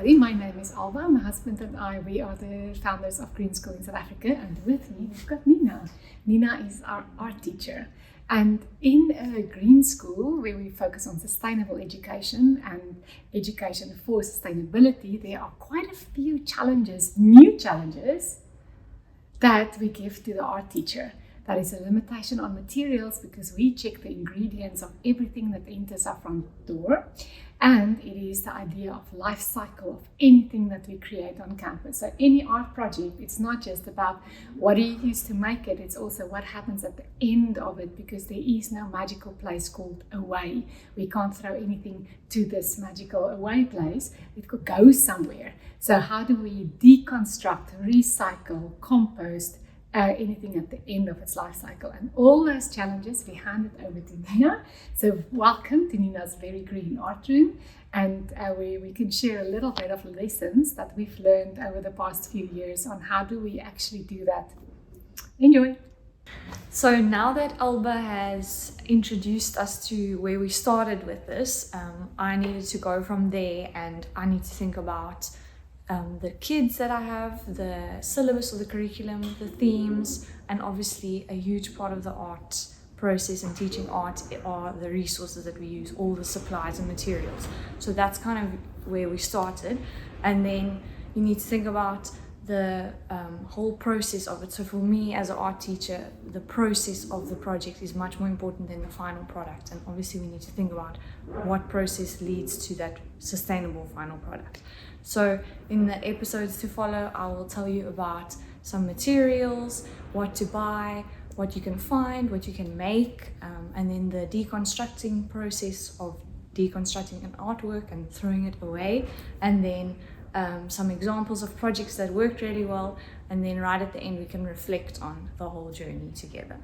everybody. My name is Alba. My husband and I, we are the founders of Green School in South Africa, and with me we've got Nina. Nina is our art teacher. And in a green school where we focus on sustainable education and education for sustainability, there are quite a few challenges, new challenges, that we give to the art teacher. That is a limitation on materials because we check the ingredients of everything that enters our front door. And it is the idea of life cycle of anything that we create on campus. So any art project, it's not just about what do you use to make it, it's also what happens at the end of it, because there is no magical place called away. We can't throw anything to this magical away place. It could go somewhere. So how do we deconstruct, recycle, compost, anything at the end of its life cycle? And all those challenges we handed over to Nina. So welcome to Nina's very green art room, and where we can share a little bit of lessons that we've learned over the past few years on how do we actually do that. Enjoy. So now that Alba has introduced us to where we started with this, I needed to go from there, and I need to think about the kids that I have, the syllabus or the curriculum, the themes, and obviously a huge part of the art process and teaching art are the resources that we use, all the supplies and materials. So that's kind of where we started. And then you need to think about the whole process of it. So for me as an art teacher, the process of the project is much more important than the final product. And obviously we need to think about what process leads to that sustainable final product. So in the episodes to follow, I will tell you about some materials, what to buy, what you can find, what you can make, and then the deconstructing process of deconstructing an artwork and throwing it away, and then some examples of projects that worked really well, and then right at the end we can reflect on the whole journey together.